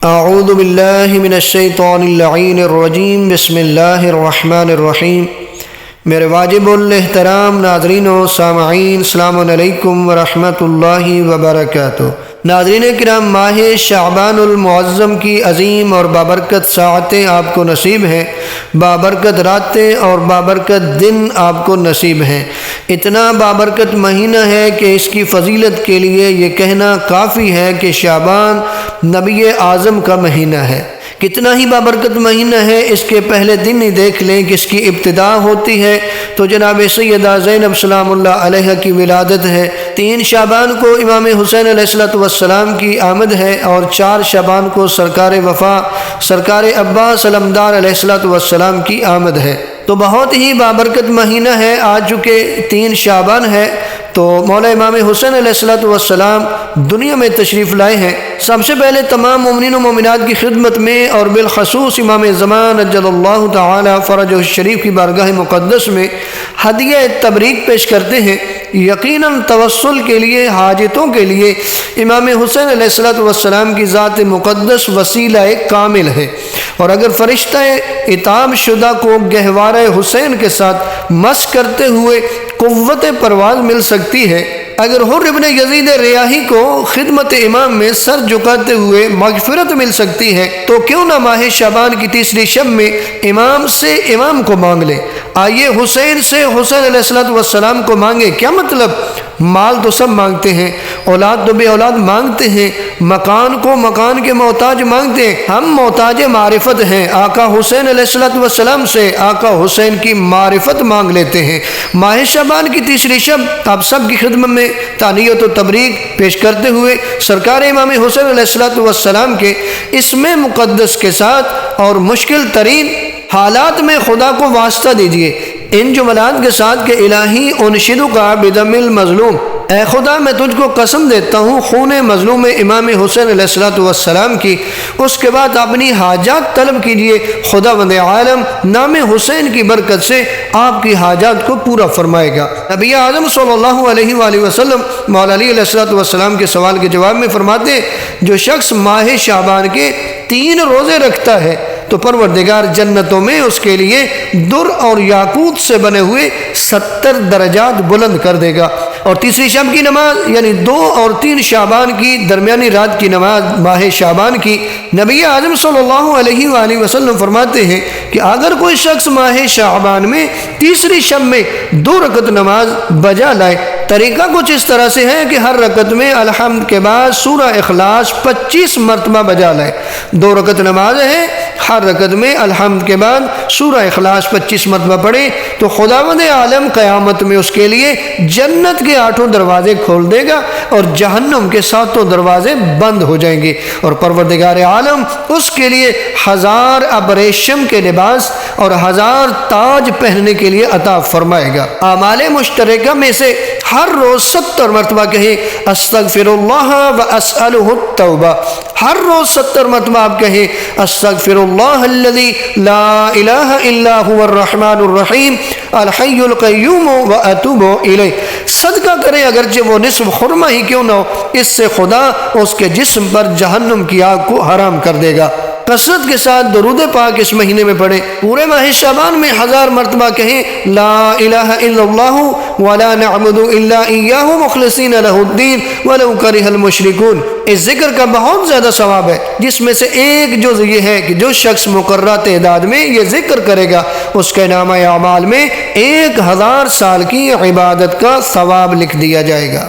اعوذ باللہ من الشیطان اللعین الرجیم بسم اللہ الرحمن الرحیم۔ میرے واجب الاحترام ناظرین و سامعین، السلام علیکم ورحمۃ اللہ وبرکاتہ۔ ناظرین کرام، ماہ شعبان المعظم کی عظیم اور بابرکت ساعتیں آپ کو نصیب ہیں، بابرکت راتیں اور بابرکت دن آپ کو نصیب ہیں۔ اتنا بابرکت مہینہ ہے کہ اس کی فضیلت کے لیے یہ کہنا کافی ہے کہ شعبان نبی اعظم کا مہینہ ہے۔ کتنا ہی بابرکت مہینہ ہے، اس کے پہلے دن ہی دیکھ لیں کہ اس کی ابتدا ہوتی ہے تو جناب سیدہ زینب سلام اللہ علیہ کی ولادت ہے۔ 3 شعبان کو امام حسین علیہ السلام کی آمد ہے اور 4 شعبان کو سرکار وفا سرکار عباس علمدار علیہ السلام کی آمد ہے۔ تو بہت ہی بابرکت مہینہ ہے۔ آج چونکہ 3 شعبان ہے تو مولا امام حسین علیہ السلام دنیا میں تشریف لائے ہیں۔ سب سے پہلے تمام مومنین و مومنات کی خدمت میں اور بالخصوص امام زمان اجل اللہ تعالی فرجہ الشریف کی بارگاہ مقدس میں ہدیہ تبریک پیش کرتے ہیں۔ یقیناً توسل کے لیے، حاجتوں کے لیے امام حسین علیہ السلام کی ذات مقدس وسیلہ کامل ہے، اور اگر فرشتہ عتاب شدہ کو گہوارہ حسین کے ساتھ مس کرتے ہوئے قوت پرواز مل سکتی ہے، اگر حر ابن یزید ریاحی کو خدمت امام میں سر جھکاتے ہوئے مغفرت مل سکتی ہے، تو کیوں نہ ماہ شعبان کی تیسری شب میں امام سے امام کو مانگ لے۔ آئیے حسین سے حسین علیہ السلام کو مانگے۔ کیا مطلب؟ مال تو سب مانگتے ہیں، اولاد تو بے اولاد مانگتے ہیں، مکان کو مکان کے محتاج مانگتے ہیں، ہم محتاج معرفت ہیں۔ آقا حسین علیہ السلام سے آقا حسین کی معرفت مانگ لیتے ہیں۔ ماہ شعبان کی تیسری شب آپ سب کی خدمت میں تہنیت و تبریک پیش کرتے ہوئے سرکار امام حسین علیہ السلام کے اسم مقدس کے ساتھ اور مشکل ترین حالات میں خدا کو واسطہ دیجیے ان جملات کے ساتھ کہ الہی انشدک بدم المظلوم، اے خدا میں تجھ کو قسم دیتا ہوں خون مظلوم امام حسین علیہ السلام کی، اس کے بعد اپنی حاجات طلب کیجئے، خداوند عالم نام حسین کی برکت سے آپ کی حاجات کو پورا فرمائے گا۔ نبی اعظم صلی اللہ علیہ وآلہ وسلم مولا علی علیہ السلام کے سوال کے جواب میں فرماتے ہیں، جو شخص ماہ شعبان کے 3 روزے رکھتا ہے تو پروردگار جنتوں میں اس کے لیے در اور یاقوت سے بنے ہوئے 70 درجات بلند کر دے گا۔ اور تیسری شب کی نماز یعنی 2 اور 3 شعبان کی درمیانی رات کی نماز ماہ شعبان کی، نبی اعظم صلی اللہ علیہ وآلہ وسلم فرماتے ہیں کہ اگر کوئی شخص ماہ شعبان میں تیسری شب میں 2 رکعت نماز بجا لائے، طریقہ کچھ اس طرح سے ہے کہ ہر رکعت میں الحمد کے بعد سورہ اخلاص 25 مرتبہ بجا لائے۔ 2 رکعت نماز ہے، ہر رکعت میں الحمد کے بعد سورہ اخلاص 25 مرتبہ پڑھے تو خداوند عالم قیامت میں اس کے لیے جنت کے 8 دروازے کھول دے گا اور جہنم کے 7 دروازے بند ہو جائیں گے، اور پروردگار عالم اس کے لیے 1000 ابریشم کے لباس اور 1000 تاج پہننے کے لیے عطا فرمائے گا۔ اعمال مشترکہ میں سے ہر روز 70 مرتبہ کہیں استغفر اللہ و اسألہ التوبہ، ہر روز 70 مرتبہ آپ کہیں استغفر اللہ الذی لا الہ الا هو الرحمن الرحیم الحی القیوم و اتوب الیہ۔ صدقہ کریں اگرچہ وہ نصف خرمہ ہی کیوں نہ ہو، اس سے خدا اس کے جسم پر جہنم کی آگ کو حرام کر دے گا۔ کثرت کے ساتھ درود پاک اس مہینے میں پڑھیں۔ پورے ماہ شعبان میں 1000 مرتبہ کہیں لا الہ الا اللہ ولا نعبد الا ایاہ مخلصین لہ الدین ولو کرہ المشرکون۔ اس ذکر کا بہت زیادہ ثواب ہے، جس میں سے ایک جز یہ ہے کہ جو شخص مقررہ تعداد میں یہ ذکر کرے گا اس کے نامہ اعمال میں 1000 سال کی عبادت کا ثواب لکھ دیا جائے گا۔